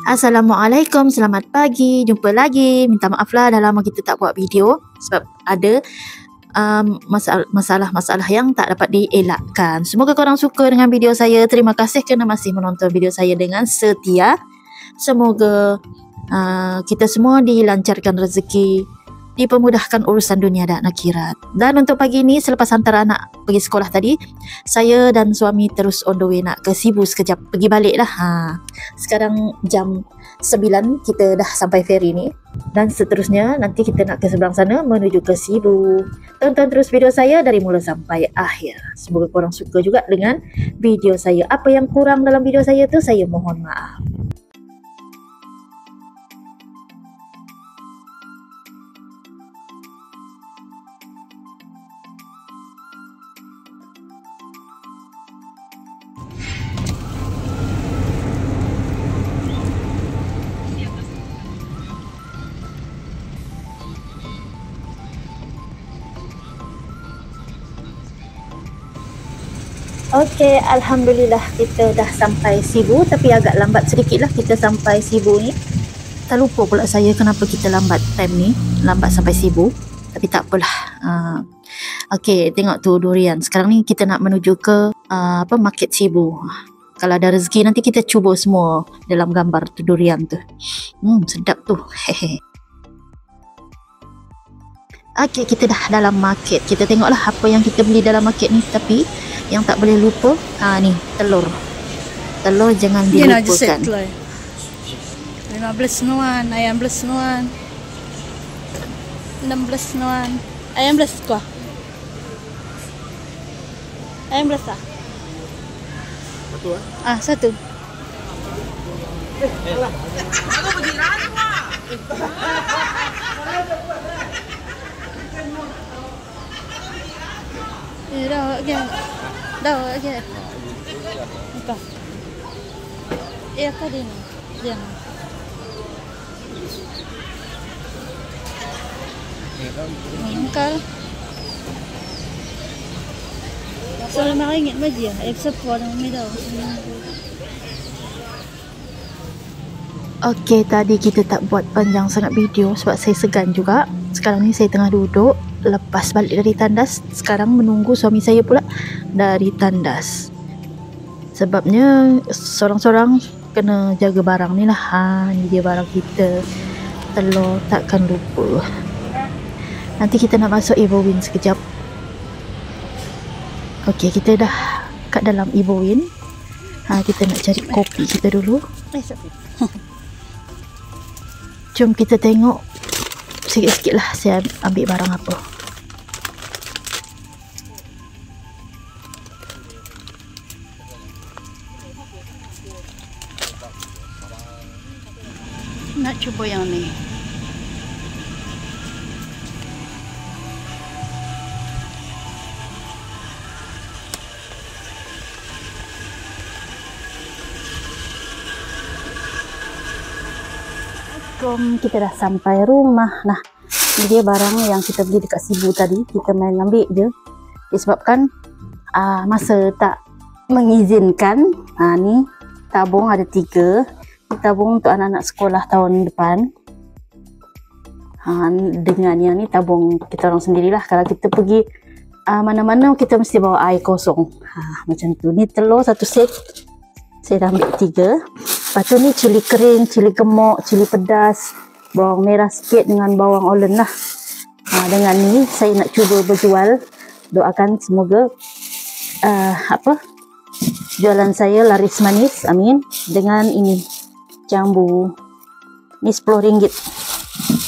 Assalamualaikum, selamat pagi, jumpa lagi. Minta maaf lah dah lama kita tak buat video sebab ada masalah-masalah yang tak dapat dielakkan. Semoga korang suka dengan video saya. Terima kasih kerana masih menonton video saya dengan setia. Semoga kita semua dilancarkan rezeki, dipermudahkan urusan dunia dan akhirat. Dan untuk pagi ini, selepas hantar anak pergi sekolah tadi, saya dan suami terus on the way nak ke Sibu sekejap, pergi balik lah. Sekarang jam 9 kita dah sampai ferry ni, dan seterusnya nanti kita nak ke seberang sana menuju ke Sibu. Tonton terus video saya dari mula sampai akhir. Semoga korang suka juga dengan video saya. Apa yang kurang dalam video saya tu, saya mohon maaf. Okey, Alhamdulillah kita dah sampai Sibu, tapi agak lambat sedikit lah kita sampai Sibu ni. Tak lupa pula saya kenapa kita lambat time ni, lambat sampai Sibu, tapi tak apalah. Okey, tengok tu durian. Sekarang ni kita nak menuju ke Market Sibu. Kalau ada rezeki nanti kita cuba semua dalam gambar tu durian tu. Sedap tu. Okey, kita dah dalam market. Kita tengoklah apa yang kita beli dalam market ni, tapi yang tak boleh lupa, ni telur. Telur jangan dilupakan. 15 nuan, ayam 15 nuan. 16 nuan. Ayam 15 kuah. Ayam 15 tak? Satu satu. Aku berjiran semua. Dah agak. Dah agak. Apa? Apa dia ni? Dia. Engkau. Soalnya maringit aja. Sepuluh dengan medal. Okey, tadi kita tak buat panjang sangat video sebab saya segan juga. Sekarang ni saya tengah duduk lepas balik dari tandas. Sekarang menunggu suami saya pula dari tandas. Sebabnya seorang-seorang kena jaga barang ni lah. Ni dia barang kita. Telur takkan lupa. Nanti kita nak masuk Ibowin sekejap. Okey, kita dah kat dalam Ibowin. Kita nak cari kopi kita dulu. Jom kita tengok sikit-sikit lah saya ambil barang apa. Nak cuba yang ni. Kita dah sampai rumah. Nah, ini dia barang yang kita beli dekat Sibu tadi. Kita main ambil je disebabkan masa tak mengizinkan. Ni tabung ada 3. Tabung untuk anak-anak sekolah tahun depan. Dengan yang ni tabung kita orang sendirilah. Kalau kita pergi mana-mana kita mesti bawa air kosong. Macam tu. Ni telur 1 set. Saya dah ambil 3. Lepas tu ni cili kering, cili gemuk, cili pedas, bawang merah sikit dengan bawang olen lah. Dengan ni saya nak cuba berjual. Doakan semoga jualan saya laris manis, amin. Dengan ini jambu ni RM10.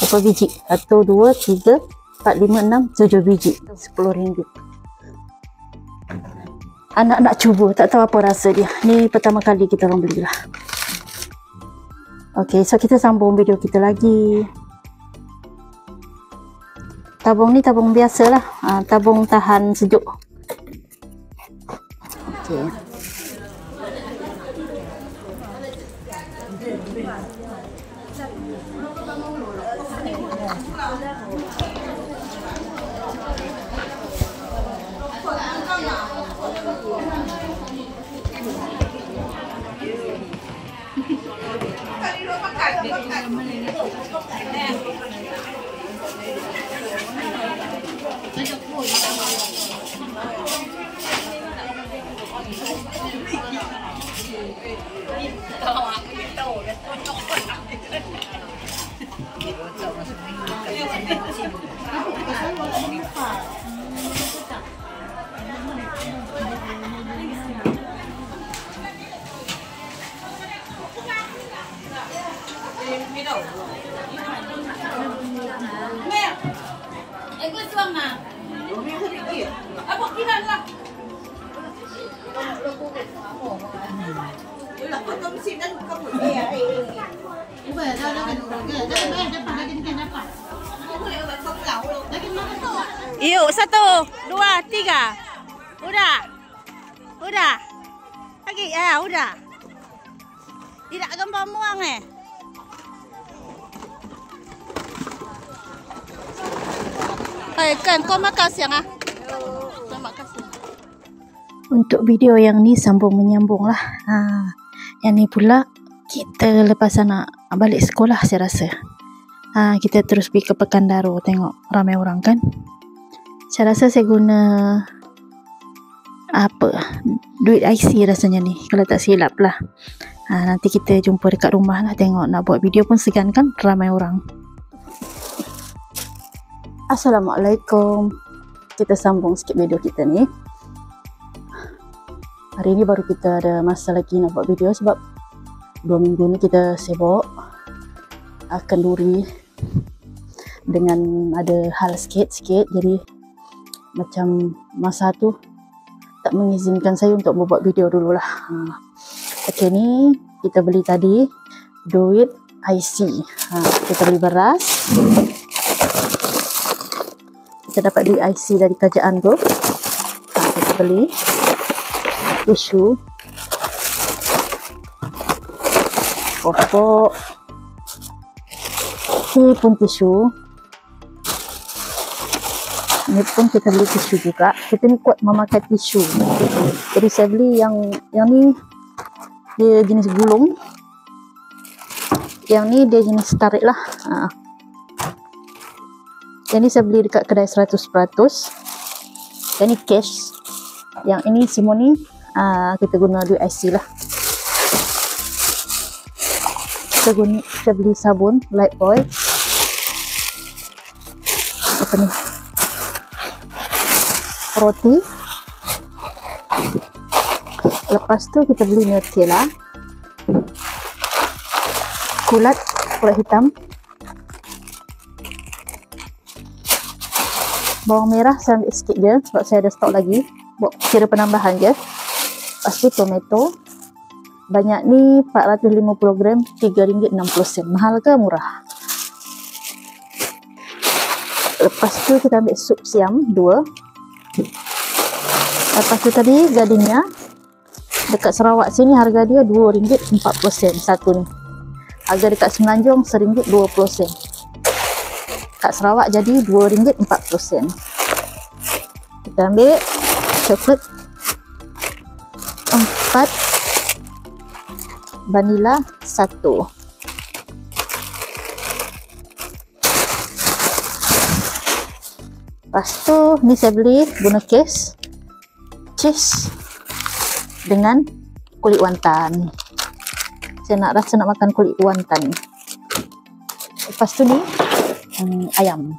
Berapa biji? 1, 2, 3, 4, 5, 6, 7 biji, RM10. Anak nak cuba, tak tahu apa rasa dia. Ni pertama kali kita orang belilah. Okey, so kita sambung video kita lagi. Tabung ni tabung biasa lah. Tabung tahan sejuk. Okey. Yuk, 1, 2, 3. Udah. Lagi ya, udah. Tidak gampang buang kan kau makan siang Terima kasih. Untuk video yang ni sambung menyambung lah. Yang ni pula kita lepas nak balik sekolah saya rasa. Kita terus pergi ke Pekanbaru tengok ramai orang kan. Saya rasa saya guna duit IC rasanya ni kalau tak silap lah. Nanti kita jumpa dekat rumah lah, tengok nak buat video pun segan kan, ramai orang. Assalamualaikum. Kita sambung sikit video kita ni. Hari ni baru kita ada masa lagi nak buat video sebab 2 minggu ni kita sibuk kenduri dengan ada hal sikit-sikit, jadi macam masa tu tak mengizinkan saya untuk membuat video dululah. Okey, ni kita beli tadi duit IC. Kita beli beras. Kita dapat duit IC dari kerajaan tu. Kita beli tisu, popok, ni pun tisu. Ni pun kita beli tisu juga. Kita ni kuat memakai tisu. Jadi saya beli yang ni dia jenis gulung. Yang ni dia jenis tarik lah. Yang ni saya beli dekat kedai 100%. Yang ni cash. Yang ini semua ni kita guna duit IC lah. Kita beli sabun Lifebuoy. Apa ni? Roti. Lepas tu kita beli Nutella. Kulat hitam. Bawang merah saya ambil sikit je sebab saya ada stok lagi. Buat kira penambahan je. Lepas tu tomato. Banyak ni 450 gram, RM3.60. Mahal ke murah? Lepas tu kita ambil sup siam 2. Lepas tu tadi gadingnya dekat Sarawak sini harga dia RM2.40 satu ni. Harga dekat Semenanjung RM1.20. Kat Sarawak jadi RM2.40. Kita ambil coklat 4, vanila 1. Lepas tu ni saya beli guna kes cheese dengan kulit wonton. Saya rasa nak makan kulit wonton. Lepas tu ni ayam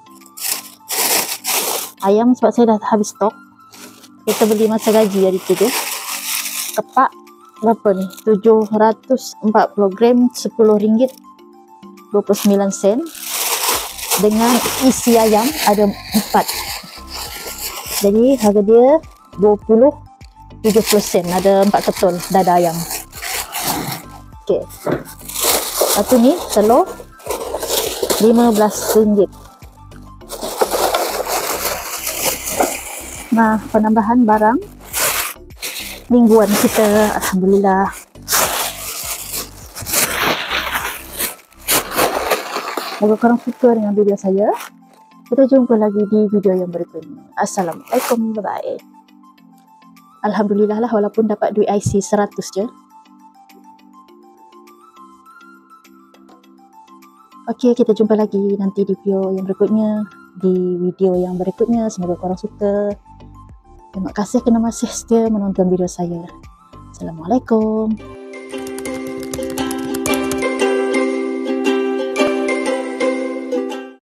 sebab saya dah habis stok. Kita beli masa gaji hari tu je. Kepak berapa ni? 740 gram, RM10.29. Dengan isi ayam ada 4. Jadi harga dia 20.70 sen. Ada 4 ketul dada ayam. Okey. Satu ni telur RM15. Nah, penambahan barang mingguan kita, alhamdulillah. Semoga korang suka dengan video saya. Kita jumpa lagi di video yang berikutnya. Assalamualaikum, bye-bye. Alhamdulillah lah walaupun dapat duit IC 100 je. Okey, kita jumpa lagi nanti di video yang berikutnya. Semoga korang suka. Terima kasih kerana masih setia menonton video saya. Assalamualaikum.